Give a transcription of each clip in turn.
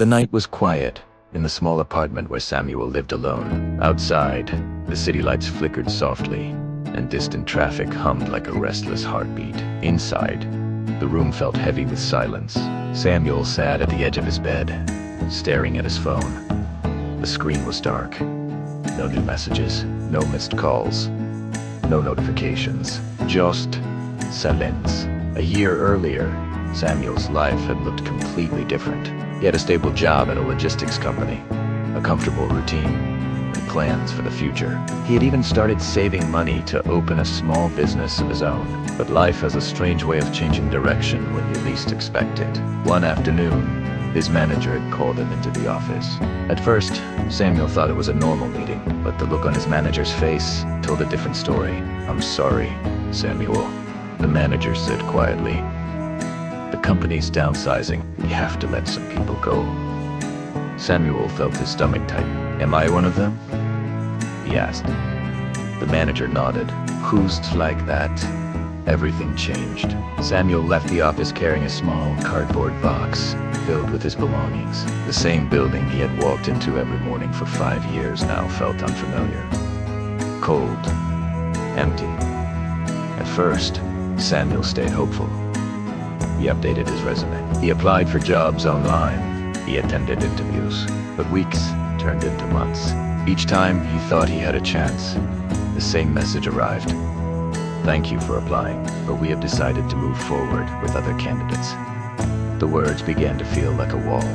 The night was quiet in the small apartment where Samuel lived alone. Outside, the city lights flickered softly, and distant traffic hummed like a restless heartbeat. Inside, the room felt heavy with silence. Samuel sat at the edge of his bed, staring at his phone. The screen was dark. No new messages, no missed calls, no notifications, just silence. A year earlier, Samuel's life had looked completely different. He had a stable job at a logistics company, a comfortable routine, and plans for the future. He had even started saving money to open a small business of his own. But life has a strange way of changing direction when you least expect it. One afternoon, his manager had called him into the office. At first, Samuel thought it was a normal meeting, but the look on his manager's face told a different story. "I'm sorry, Samuel," the manager said quietly. "The company's downsizing. We have to let some people go." Samuel felt his stomach tighten. "Am I one of them?" he asked. The manager nodded. "Who's like that?" Everything changed. Samuel left the office carrying a small cardboard box filled with his belongings. The same building he had walked into every morning for 5 years now felt unfamiliar. Cold. Empty. At first, Samuel stayed hopeful. He updated his resume. He applied for jobs online. He attended interviews. But weeks turned into months. Each time he thought he had a chance, the same message arrived. "Thank you for applying, but we have decided to move forward with other candidates." The words began to feel like a wall,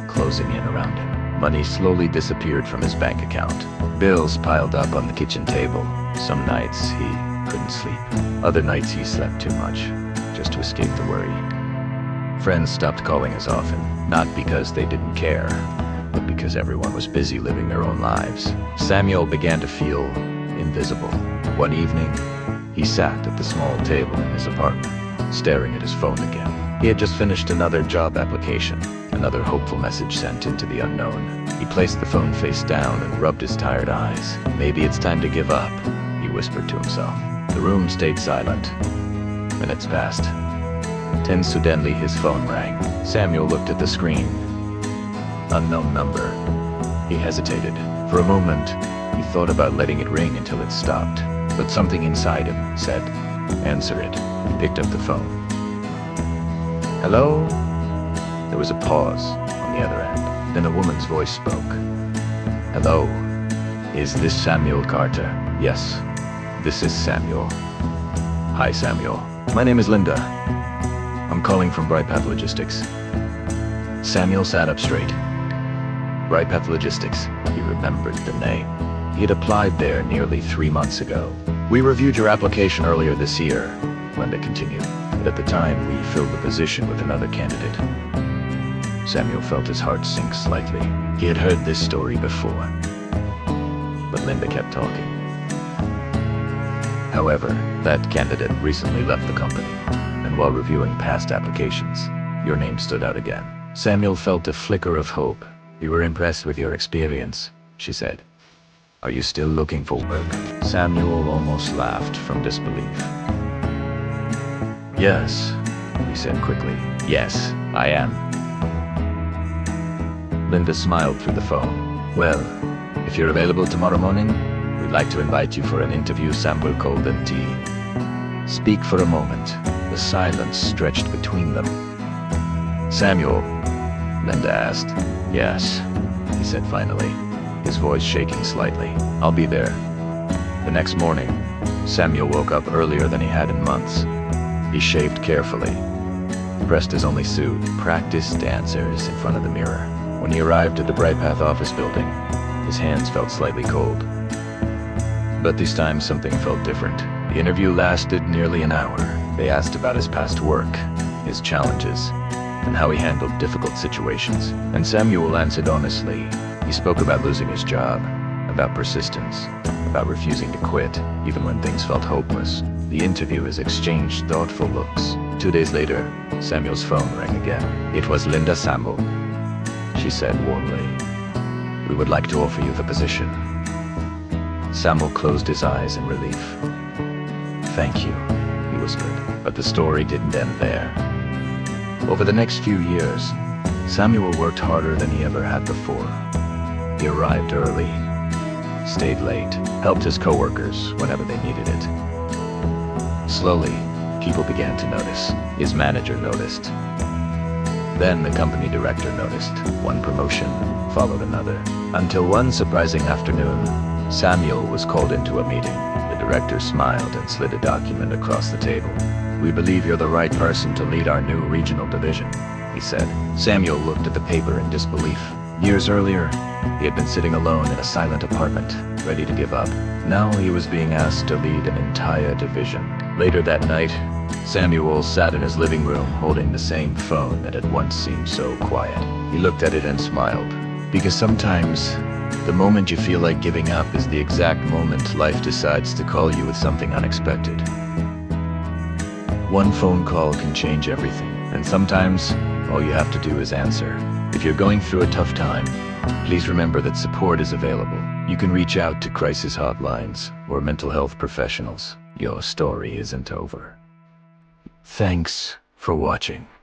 closing in around him. Money slowly disappeared from his bank account. Bills piled up on the kitchen table. Some nights he couldn't sleep. Other nights he slept too much, just to escape the worry. Friends stopped calling as often, not because they didn't care, but because everyone was busy living their own lives. Samuel began to feel invisible. One evening, he sat at the small table in his apartment, staring at his phone again. He had just finished another job application, another hopeful message sent into the unknown. He placed the phone face down and rubbed his tired eyes. "Maybe it's time to give up," he whispered to himself. The room stayed silent. Minutes passed. Then suddenly his phone rang. Samuel looked at the screen. Unknown number. He hesitated. For a moment, he thought about letting it ring until it stopped. But something inside him said, "Answer it." He picked up the phone. "Hello?" There was a pause on the other end. Then a woman's voice spoke. "Hello. Is this Samuel Carter?" "Yes, this is Samuel." "Hi, Samuel. My name is Linda. I'm calling from Bright Path Logistics." Samuel sat up straight. Bright Path Logistics. He remembered the name. He had applied there nearly 3 months ago. "We reviewed your application earlier this year," Linda continued. "But at the time, we filled the position with another candidate." Samuel felt his heart sink slightly. He had heard this story before. But Linda kept talking. However, that candidate recently left the company, and while reviewing past applications, your name stood out again. Samuel felt a flicker of hope. "We were impressed with your experience," she said. "Are you still looking for work?" Samuel almost laughed from disbelief. "Yes," he said quickly. "Yes, I am." Linda smiled through the phone. "Well, if you're available tomorrow morning, we'd like to invite you for an interview sample cold and tea." "Speak for a moment." The silence stretched between them. "Samuel?" Linda asked. "Yes," he said finally, his voice shaking slightly. "I'll be there." The next morning, Samuel woke up earlier than he had in months. He shaved carefully, pressed his only suit, practiced answers in front of the mirror. When he arrived at the Bright Path office building, his hands felt slightly cold. But this time something felt different. The interview lasted nearly an hour. They asked about his past work, his challenges, and how he handled difficult situations. And Samuel answered honestly. He spoke about losing his job, about persistence, about refusing to quit, even when things felt hopeless. The interviewers exchanged thoughtful looks. 2 days later, Samuel's phone rang again. It was Linda Samuel. She said warmly, "We would like to offer you the position." Samuel closed his eyes in relief. "Thank you," he whispered. But the story didn't end there. Over the next few years, Samuel worked harder than he ever had before. He arrived early, stayed late, helped his coworkers whenever they needed it. Slowly, people began to notice. His manager noticed. Then the company director noticed. One promotion followed another, until one surprising afternoon, Samuel was called into a meeting. The director smiled and slid a document across the table. "We believe you're the right person to lead our new regional division," he said. Samuel looked at the paper in disbelief. Years earlier, he had been sitting alone in a silent apartment, ready to give up. Now he was being asked to lead an entire division. Later that night, Samuel sat in his living room holding the same phone that had once seemed so quiet. He looked at it and smiled, because sometimes the moment you feel like giving up is the exact moment life decides to call you with something unexpected. One phone call can change everything, and sometimes all you have to do is answer. If you're going through a tough time, please remember that support is available. You can reach out to crisis hotlines or mental health professionals. Your story isn't over. Thanks for watching.